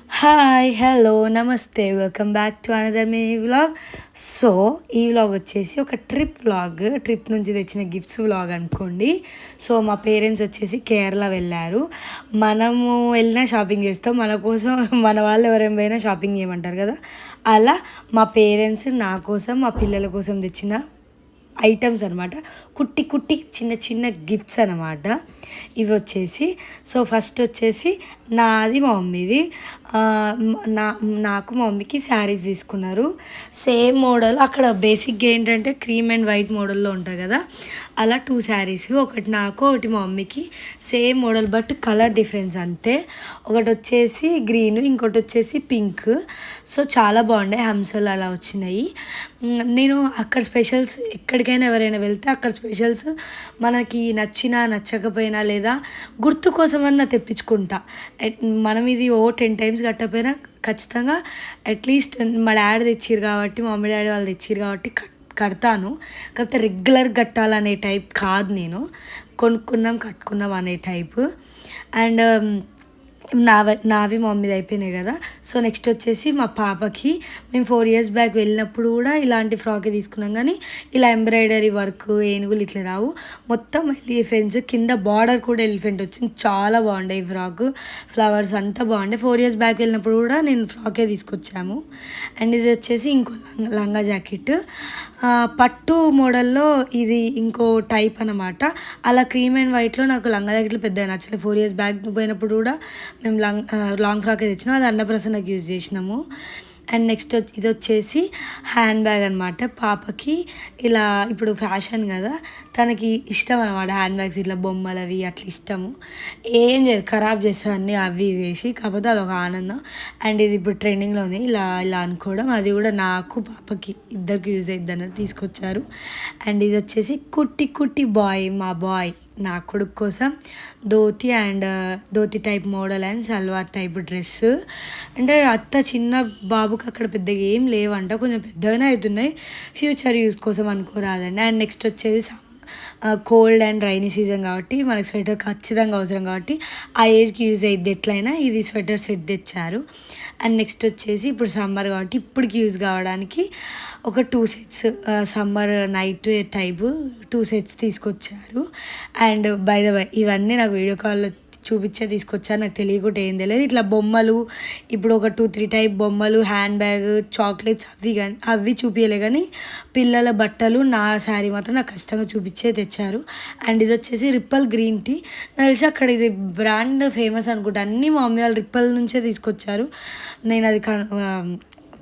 Hi hello నమస్తే welcome back to another mini vlog. So ఈ vlog వచ్చేసి ఒక ట్రిప్ నుంచి తెచ్చిన గిఫ్ట్స్ వ్లాగ్ అనుకోండి. సో మా పేరెంట్స్ వచ్చేసి కేరళ వెళ్ళారు. మనము వెళ్ళినా షాపింగ్ చేస్తాం, మన కోసం మన వాళ్ళు ఎవరైనా పోయినా షాపింగ్ చేయమంటారు కదా. అలా మా పేరెంట్స్ నా కోసం మా పిల్లల కోసం తెచ్చిన ఐటమ్స్ అనమాట. కుట్టి కుట్టి చిన్న చిన్న గిఫ్ట్స్ అనమాట ఇవి వచ్చేసి. సో ఫస్ట్ వచ్చేసి నాది మా మమ్మీది. నాకు మా మమ్మీకి శారీస్ తీసుకున్నారు. సేమ్ మోడల్ అక్కడ బేసిక్గా ఏంటంటే క్రీమ్ అండ్ వైట్ మోడల్లో ఉంటాయి కదా, అలా 2 శారీస్, ఒకటి నాకు ఒకటి మా మమ్మీకి. Same model but colour difference అంతే. ఒకటి వచ్చేసి గ్రీన్, ఇంకోటి వచ్చేసి పింక్. సో చాలా బాగున్నాయి, హంసలు అలా వచ్చినాయి. నేను అక్కడ స్పెషల్స్ ఎక్కడికైనా ఎవరైనా వెళ్తే అక్కడ స్పెషల్స్ మనకి నచ్చినా నచ్చకపోయినా లేదా గుర్తు కోసమన్నా తెప్పించుకుంటా. మనం ఇది 10 టైమ్స్ కట్టకపోయినా ఖచ్చితంగా అట్లీస్ట్ మా డాడీ తెచ్చిరు కాబట్టి, మా మమ్మీ డాడీ వాళ్ళు తెచ్చిరు కాబట్టి కడతాను. కాకపోతే రెగ్యులర్ కట్టాలనే టైప్ కాదు నేను, కొనుక్కున్నాం కట్టుకున్నాం అనే టైపు. అండ్ నావి మా మమ్మీది అయిపోయినాయి కదా. సో నెక్స్ట్ వచ్చేసి మా పాపకి మేము 4 years బ్యాక్ వెళ్ళినప్పుడు కూడా ఇలాంటి ఫ్రాకే తీసుకున్నాం, కానీ ఇలా ఎంబ్రాయిడరీ వర్క్ ఏనుగులు ఇట్లా రావు, మొత్తం ఎలిఫెంట్స్, కింద బార్డర్ కూడా ఎలిఫెంట్ వచ్చింది. చాలా బాగుండే ఈ ఫ్రాక్, ఫ్లవర్స్ అంతా బాగుండే. 4 years బ్యాక్ వెళ్ళినప్పుడు కూడా నేను ఫ్రాకే తీసుకొచ్చాము. అండ్ ఇది వచ్చేసి ఇంకో లంగా జాకెట్, పట్టు మోడల్లో ఇది ఇంకో టైప్ అనమాట. అలా క్రీమ్ అండ్ వైట్లో నాకు లంగా జాకెట్లు పెద్దగా నచ్చలేదు. 4 years బ్యాక్ పోయినప్పుడు కూడా మేము లాంగ్ ఫ్రాక్ తెచ్చినాం, అది అన్నప్రసన్నకి యూజ్ చేసినాము. అండ్ నెక్స్ట్ ఇది వచ్చేసి హ్యాండ్ బ్యాగ్ అనమాట. పాపకి ఇలా ఇప్పుడు ఫ్యాషన్ కదా, తనకి ఇష్టం అనమాట హ్యాండ్ బ్యాగ్స్, ఇట్లా బొమ్మలు అవి అట్లా ఇష్టము. ఏం చేయదు, ఖరాబ్ చేస్తాను అవి వేసి, కాకపోతే అదొక ఆనందం. అండ్ ఇది ఇప్పుడు ట్రెండింగ్లో ఉంది, ఇలా ఇలా అనుకోవడం. అది కూడా నాకు పాపకి ఇద్దరికి యూజ్ అవుతుంది అన్నట్టు తీసుకొచ్చారు. అండ్ ఇది వచ్చేసి కుట్టి కుట్టి మా బాయ్ నా కొడుకు కోసం dhoti and dhoti type model and salwar type dress. అంటే చిన్న బాబుకి అక్కడ పెద్దగా ఏం లేవంట, కొంచెం పెద్దగానే అవుతున్నాయి, ఫ్యూచర్ యూస్ కోసం అనుకోరాదండి. అండ్ నెక్స్ట్ వచ్చేసి కోల్డ్ అండ్ రైనీ సీజన్ కాబట్టి మనకి స్వెటర్ ఖచ్చితంగా అవసరం కాబట్టి ఆ ఏజ్కి యూజ్ అయ్యిద్ది ఎట్లయినా, ఇది స్వెటర్ సెట్ తెచ్చారు. అండ్ నెక్స్ట్ వచ్చేసి ఇప్పుడు సమ్మర్ కాబట్టి ఇప్పటికి యూజ్ కావడానికి ఒక 2 sets summer night type 2 sets తీసుకొచ్చారు. అండ్ బై ద వే ఇవన్నీ నాకు వీడియో కాల్లో చూపించే తీసుకొచ్చారు, నాకు తెలియకుండా ఏం తెలియదు. ఇట్లా బొమ్మలు ఇప్పుడు ఒక 2-3 టైప్ బొమ్మలు, హ్యాండ్ బ్యాగ్, చాక్లెట్స్ అవి చూపించలే, కానీ పిల్లల బట్టలు, నా శారీ మాత్రం నాకు ఖచ్చితంగా చూపించే తెచ్చారు. అండ్ ఇది వచ్చేసి రిప్పల్ గ్రీన్ టీ. నాకు తెలిసి అక్కడ ఇది బ్రాండ్ ఫేమస్ అనుకుంటా, అన్నీ మా మమ్మీ వాళ్ళు రిప్పల్ నుంచే తీసుకొచ్చారు. నేను అది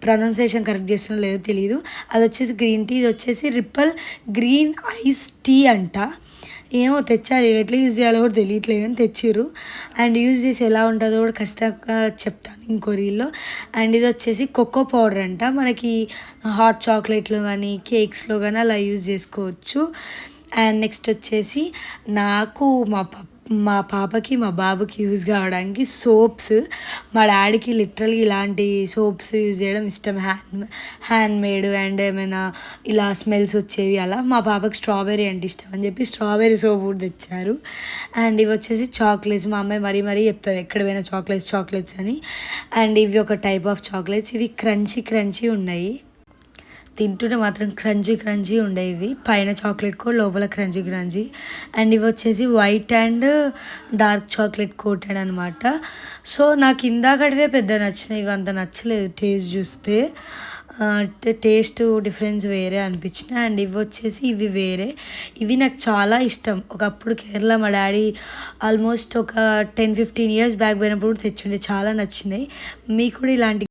ప్రొనౌన్సియేషన్ కరెక్ట్ చేస్తున్నా లేదో తెలియదు. అది వచ్చేసి గ్రీన్ టీ, ఇది వచ్చేసి రిప్పల్ గ్రీన్ ఐస్ టీ అంట. ఏమో తెచ్చారు, ఎట్లా యూజ్ చేయాలో కూడా తెలియట్లేదు కానీ తెచ్చిర్రు. అండ్ యూజ్ చేసి ఎలా ఉంటుందో కూడా ఖచ్చితంగా చెప్తాను ఇంకో రీల్లో. అండ్ ఇది వచ్చేసి కోకో పౌడర్ అంట, మనకి హాట్ చాక్లెట్లో కానీ కేక్స్లో కానీ అలా యూజ్ చేసుకోవచ్చు. అండ్ నెక్స్ట్ వచ్చేసి నాకు మా పాపకి మా బాబుకి యూజ్ కావడానికి సోప్స్. మా డాడీకి లిటరల్గా ఇలాంటి సోప్స్ యూజ్ చేయడం ఇష్టం, హ్యాండ్ మేడ్ అండ్ ఏమైనా ఇలా స్మెల్స్ వచ్చేవి అలా. మా పాపకి స్ట్రాబెర్రీ అంటే ఇష్టం అని చెప్పి స్ట్రాబెర్రీ సోప్ కూడా తెచ్చారు. అండ్ ఇవి వచ్చేసి చాక్లెట్స్, మా అమ్మాయి మరీ చెప్తుంది ఎక్కడ పోయినా చాక్లెట్స్ అని. అండ్ ఇవి ఒక టైప్ ఆఫ్ చాక్లెట్స్, ఇవి క్రంచీ ఉన్నాయి, తింటుంటే మాత్రం క్రంచీ ఉండేవి, పైన చాక్లెట్ కోట్ లోపల క్రంచీ. అండ్ ఇవి వచ్చేసి white and dark chocolate coated అనమాట. సో నాకు ఇందాకటివే పెద్ద నచ్చినాయి, ఇవి అంత నచ్చలేదు టేస్ట్ చూస్తే, టేస్ట్ డిఫరెన్స్ వేరే అనిపించినాయి. అండ్ ఇవి వచ్చేసి ఇవి వేరే, ఇవి నాకు చాలా ఇష్టం. ఒకప్పుడు కేరళ మా డాడీ ఆల్మోస్ట్ ఒక 10-15 years బ్యాక్ పోయినప్పుడు తెచ్చిండే, చాలా నచ్చినాయి. మీకు కూడా ఇలాంటి